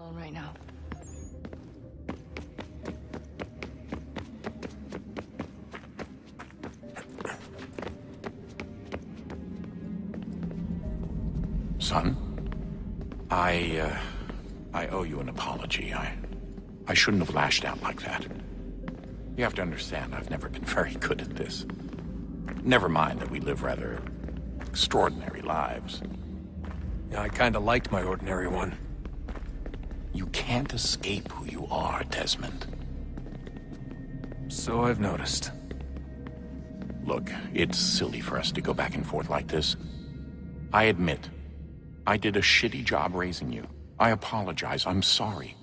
alone right now. Son, I owe you an apology. I shouldn't have lashed out like that. You have to understand, I've never been very good at this. Never mind that we live rather extraordinary lives. Yeah, I kinda liked my ordinary one. You can't escape who you are, Desmond. So I've noticed. Look, it's silly for us to go back and forth like this. I admit, I did a shitty job raising you. I apologize, I'm sorry.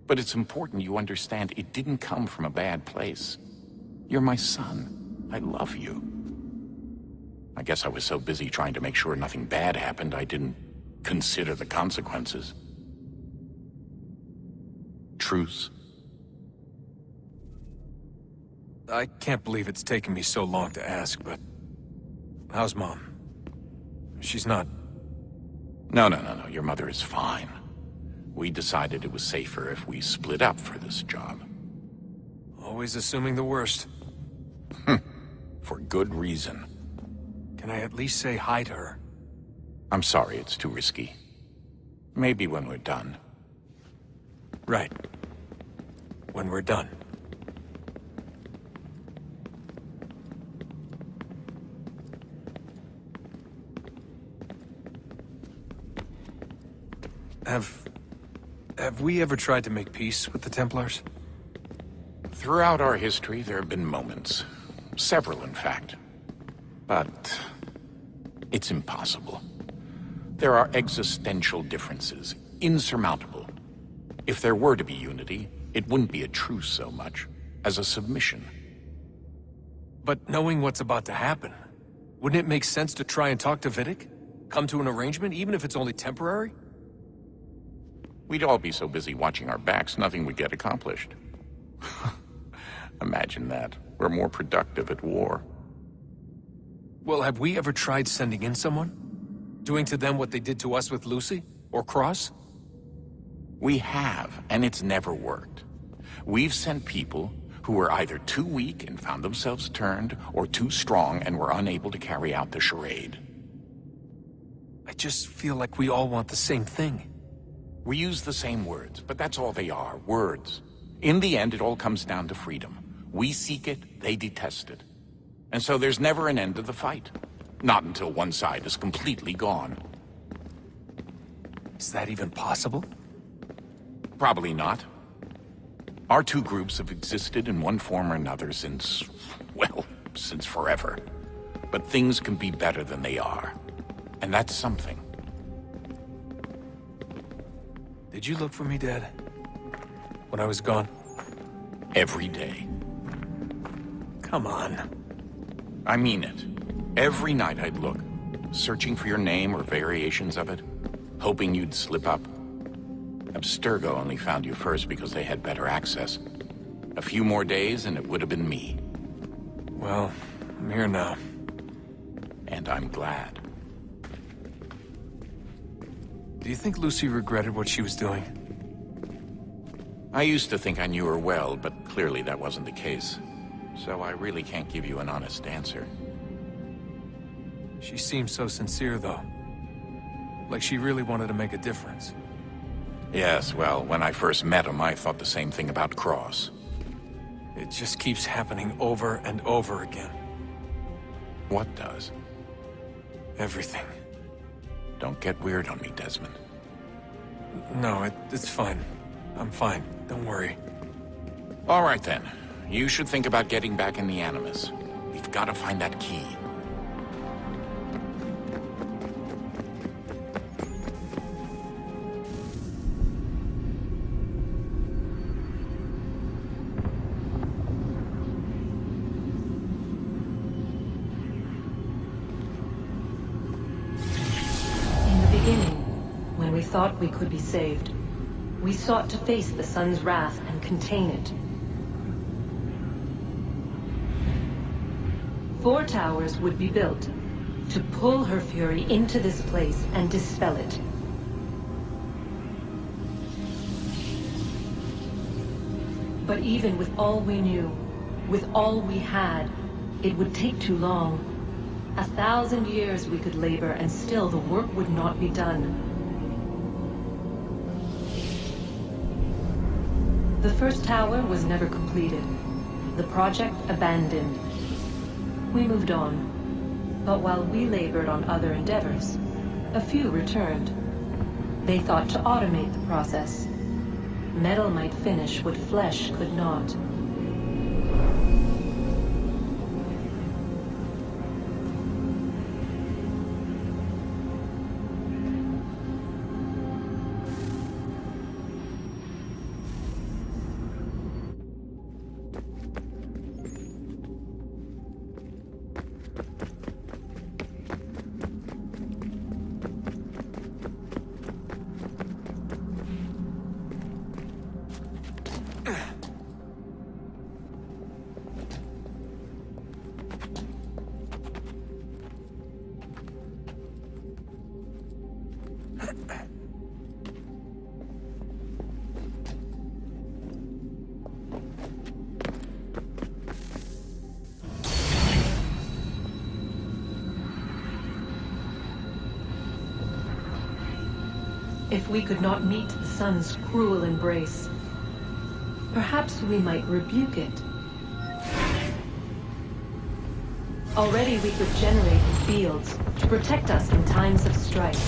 But it's important you understand it didn't come from a bad place. You're my son. I love you. I guess I was so busy trying to make sure nothing bad happened, I didn't consider the consequences. Truce? I can't believe it's taken me so long to ask, but... how's Mom? She's not... No. Your mother is fine. We decided it was safer if we split up for this job. Always assuming the worst. For good reason. Can I at least say hi to her? I'm sorry, it's too risky. Maybe when we're done. Right. When we're done. Have we ever tried to make peace with the Templars? Throughout our history, there have been moments. Several, in fact. But... it's impossible. There are existential differences, insurmountable. If there were to be unity, it wouldn't be a truce so much as a submission. But knowing what's about to happen, wouldn't it make sense to try and talk to Vidic? Come to an arrangement, even if it's only temporary? We'd all be so busy watching our backs, nothing would get accomplished. Imagine that. We're more productive at war. Well, have we ever tried sending in someone? Doing to them what they did to us with Lucy? Or Cross? We have, and it's never worked. We've sent people who were either too weak and found themselves turned, or too strong and were unable to carry out the charade. I just feel like we all want the same thing. We use the same words, but that's all they are, words. In the end, it all comes down to freedom. We seek it, they detest it. And so there's never an end to the fight. Not until one side is completely gone. Is that even possible? Probably not. Our two groups have existed in one form or another since, well, since forever. But things can be better than they are. And that's something. Did you look for me, Dad? When I was gone? Every day. Come on. I mean it. Every night I'd look, searching for your name or variations of it, hoping you'd slip up. Abstergo only found you first because they had better access. A few more days and it would have been me. Well, I'm here now. And I'm glad. Do you think Lucy regretted what she was doing? I used to think I knew her well, but clearly that wasn't the case. So I really can't give you an honest answer. She seemed so sincere, though. Like she really wanted to make a difference. Yes, well, when I first met him, I thought the same thing about Cross. It just keeps happening over and over again. What does? Everything. Don't get weird on me, Desmond. No, it's fine. I'm fine. Don't worry. All right, then. You should think about getting back in the Animus. We've got to find that key. Thought we could be saved. We sought to face the sun's wrath and contain it. 4 towers would be built to pull her fury into this place and dispel it. But even with all we knew, with all we had, it would take too long. 1,000 years we could labor, and still the work would not be done. The first tower was never completed. The project abandoned. We moved on. But while we labored on other endeavors, a few returned. They thought to automate the process. Metal might finish what flesh could not. If we could not meet the sun's cruel embrace, perhaps we might rebuke it. Already we could generate the fields to protect us in times of strife.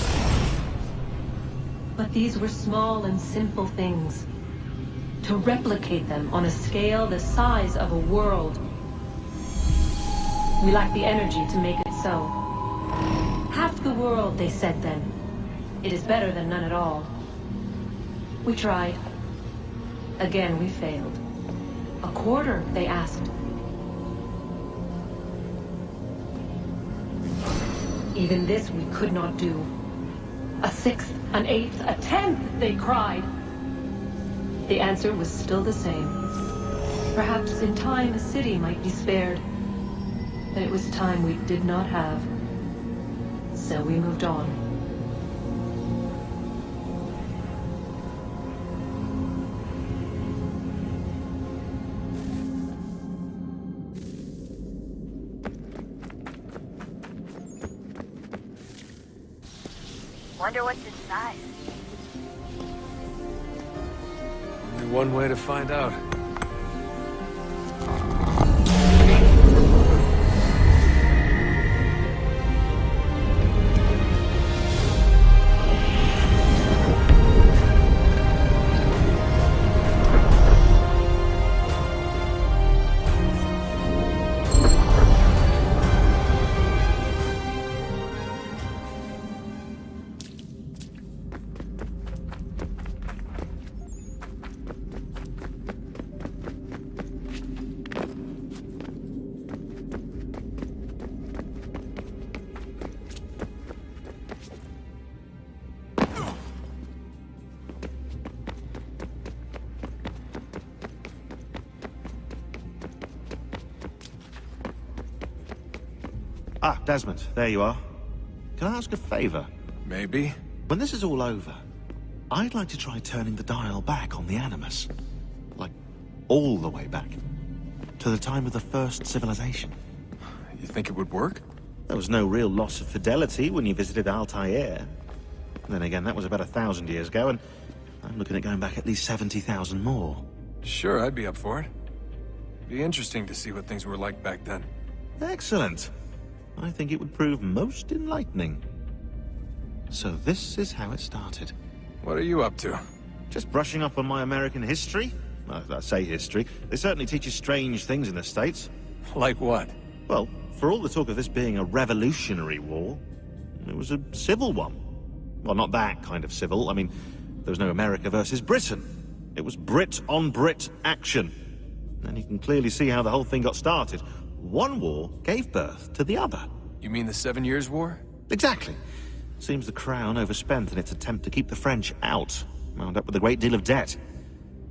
But these were small and simple things. To replicate them on a scale the size of a world, we lack the energy to make it so. Half the world, they said then. It is better than none at all. We tried. Again, we failed. A quarter, they asked. Even this we could not do. A sixth, an eighth, a tenth, they cried. The answer was still the same. Perhaps in time a city might be spared. But it was time we did not have. So we moved on. Wonder what's inside. Only one way to find out. Ah, Desmond, there you are. Can I ask a favor? Maybe. When this is all over, I'd like to try turning the dial back on the Animus. Like, all the way back. To the time of the first civilization. You think it would work? There was no real loss of fidelity when you visited Altair. Then again, that was about 1,000 years ago, and I'm looking at going back at least 70,000 more. Sure, I'd be up for it. Be interesting to see what things were like back then. Excellent. I think it would prove most enlightening. So this is how it started. What are you up to? Just brushing up on my American history. Well, I say history. They certainly teach you strange things in the States. Like what? Well, for all the talk of this being a revolutionary war, it was a civil one. Well, not that kind of civil. I mean, there was no America versus Britain. It was Brit on Brit action. And you can clearly see how the whole thing got started. One war gave birth to the other. You mean the 7 Years' War? Exactly. Seems the Crown overspent in its attempt to keep the French out, wound up with a great deal of debt.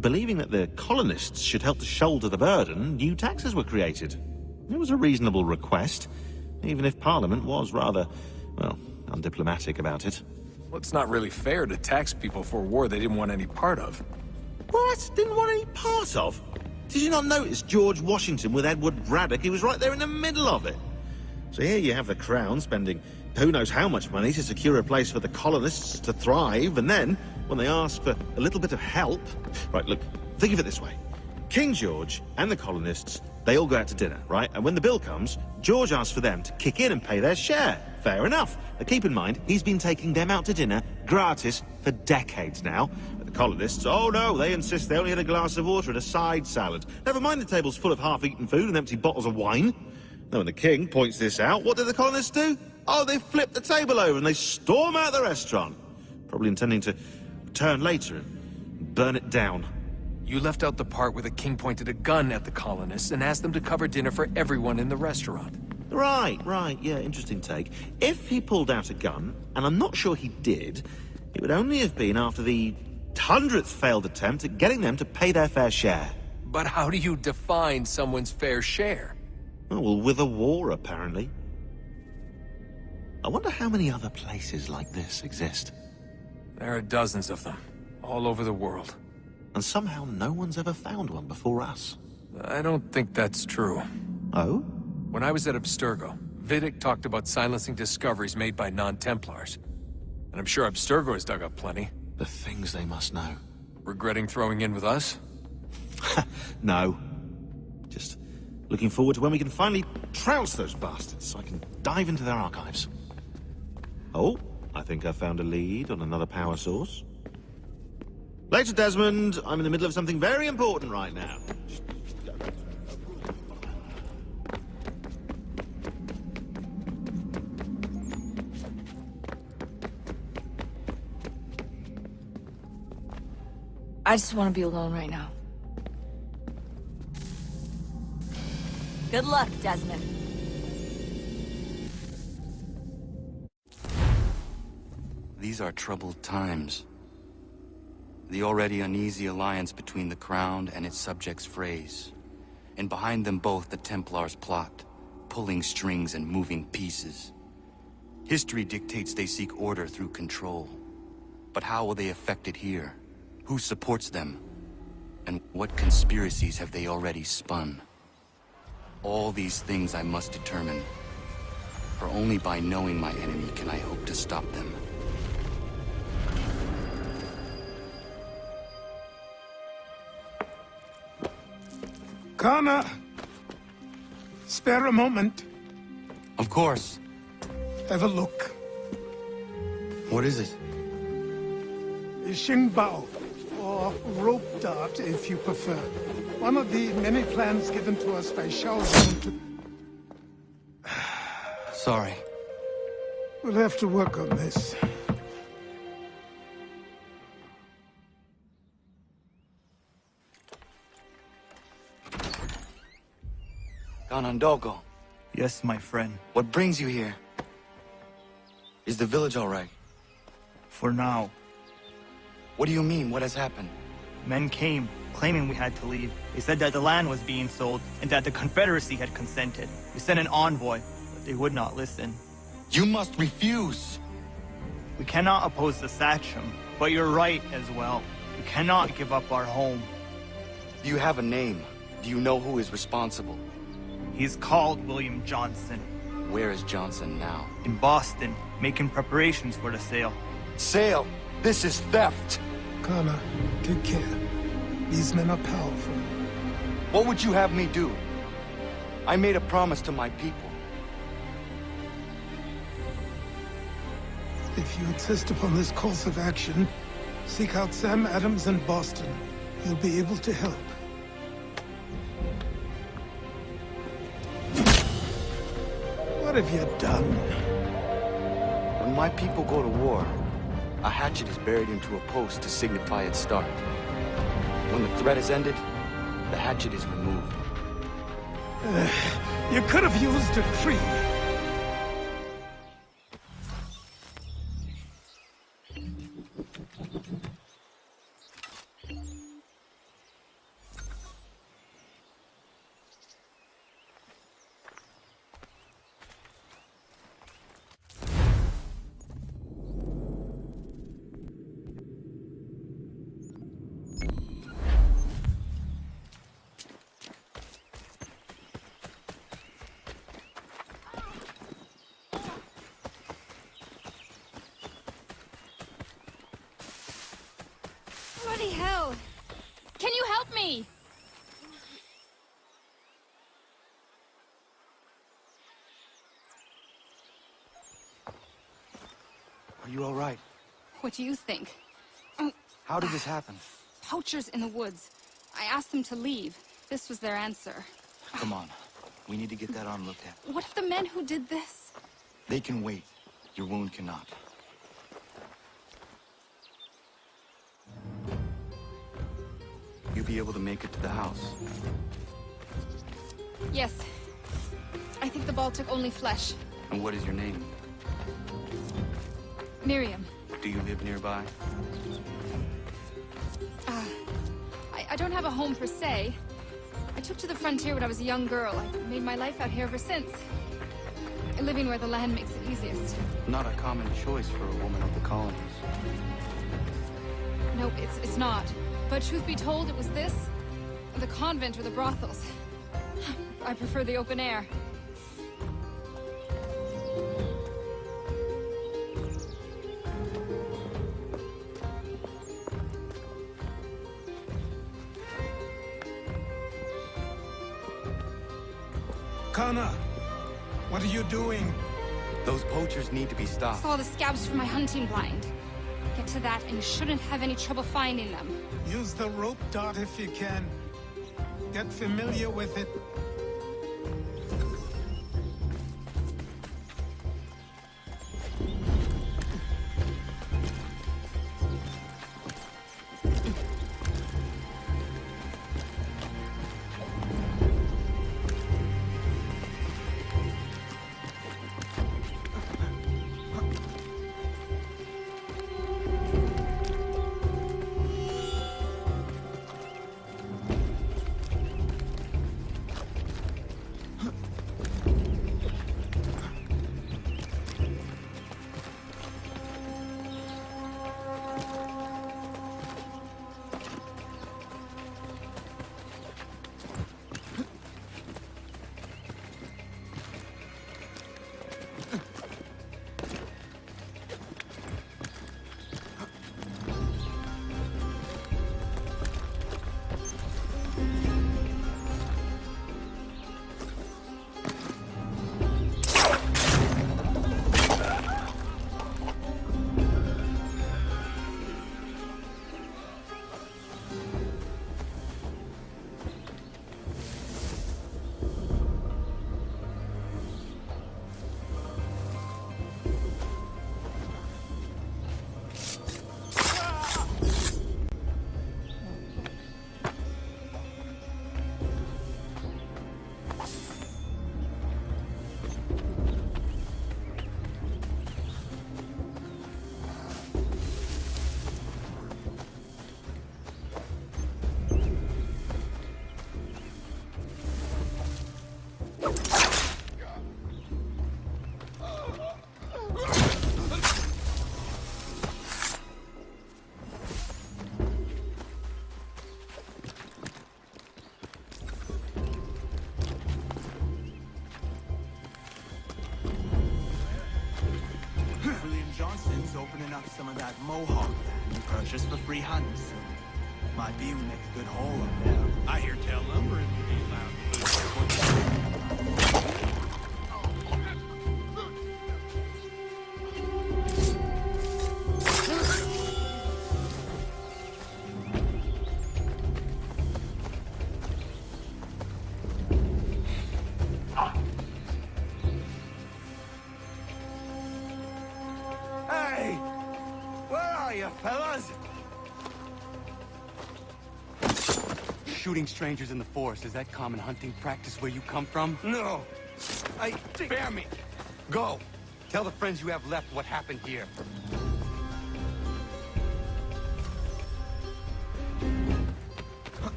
Believing that the colonists should help to shoulder the burden, new taxes were created. It was a reasonable request, even if Parliament was rather, well, undiplomatic about it. Well, it's not really fair to tax people for a war they didn't want any part of. What? Didn't want any part of? Did you not notice George Washington with Edward Braddock? He was right there in the middle of it. So here you have the Crown spending who knows how much money to secure a place for the colonists to thrive, and then, when they ask for a little bit of help... Right, look, think of it this way. King George and the colonists, they all go out to dinner, right? And when the bill comes, George asks for them to kick in and pay their share. Fair enough. But keep in mind, he's been taking them out to dinner gratis for decades now. But the colonists, oh no, they insist they only had a glass of water and a side salad. Never mind the table's full of half-eaten food and empty bottles of wine. Now, when the king points this out, what do the colonists do? Oh, they flip the table over and they storm out the restaurant. Probably intending to return later and burn it down. You left out the part where the king pointed a gun at the colonists and asked them to cover dinner for everyone in the restaurant. Right, yeah, interesting take. If he pulled out a gun, and I'm not sure he did, it would only have been after the 100th failed attempt at getting them to pay their fair share. But how do you define someone's fair share? Oh, well, with a war, apparently. I wonder how many other places like this exist. There are dozens of them, all over the world. And somehow no one's ever found one before us. I don't think that's true. Oh? When I was at Abstergo, Vidic talked about silencing discoveries made by non-Templars. And I'm sure Abstergo has dug up plenty. The things they must know. Regretting throwing in with us? No. Just looking forward to when we can finally trounce those bastards so I can dive into their archives. Oh, I think I found a lead on another power source. Later, Desmond. I'm in the middle of something very important right now. I just want to be alone right now. Good luck, Desmond. These are troubled times. The already uneasy alliance between the Crown and its subjects frays. And behind them both the Templars plot, pulling strings and moving pieces. History dictates they seek order through control. But how will they affect it here? Who supports them? And what conspiracies have they already spun? All these things I must determine. For only by knowing my enemy can I hope to stop them. Connor, spare a moment. Of course. Have a look. What is it? Xingbao, or rope dart if you prefer. One of the many plans given to us by Xiao Zhang to... Sorry. We'll have to work on this. Ganondogo, Yes, my friend. what brings you here? Is the village all right? For now, What do you mean? What has happened? men came, claiming we had to leave. They said that the land was being sold, and that the Confederacy had consented. We sent an envoy, but they would not listen. You must refuse! We cannot oppose the Sachem, but you're right as well. We cannot give up our home. Do you have a name? Do you know who is responsible? He's called William Johnson, Where is Johnson now? in Boston, making preparations for the sale. Sale! This is theft! Connor, take care. These men are powerful. What would you have me do? I made a promise to my people. If you insist upon this course of action, seek out Sam Adams in Boston. He'll be able to help. What have you done? When my people go to war, a hatchet is buried into a post to signify its start. When the threat is ended, the hatchet is removed. You could have used a tree. Stop me! Are you all right? What do you think? How did this happen? Poachers in the woods. I asked them to leave. This was their answer. Come on. We need to get that arm looked at. What if the men who did this? They can wait. Your wound cannot. You'll be able to make it to the house. Yes. I think the ball took only flesh. And what is your name? Miriam. Do you live nearby? I don't have a home per se. I took to the frontier when I was a young girl. I've made my life out here ever since. Living where the land makes it easiest. Not a common choice for a woman of the colonies. Nope, it's not. But truth be told, it was this, the convent or the brothels. I prefer the open air. Connor, what are you doing? Those poachers need to be stopped. Saw the scabs from my hunting blind. Get to that and you shouldn't have any trouble finding them. Use the rope dart if you can. Get familiar with it. Opening up some of that Mohawk land you purchased for free hunts. Might be we make a good haul up there. I hear tell lumbering would be allowed. Shooting strangers in the forest, is that common hunting practice where you come from? No. Spare me. Go. Tell the friends you have left what happened here.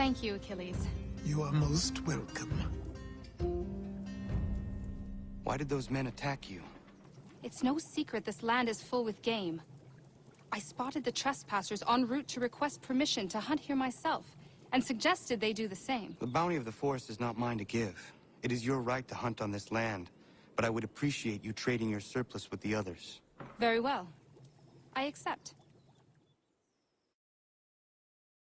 Thank you, Achilles. You are most welcome. Why did those men attack you? It's no secret this land is full with game. I spotted the trespassers en route to request permission to hunt here myself, and suggested they do the same. The bounty of the forest is not mine to give. It is your right to hunt on this land, but I would appreciate you trading your surplus with the others. Very well. I accept.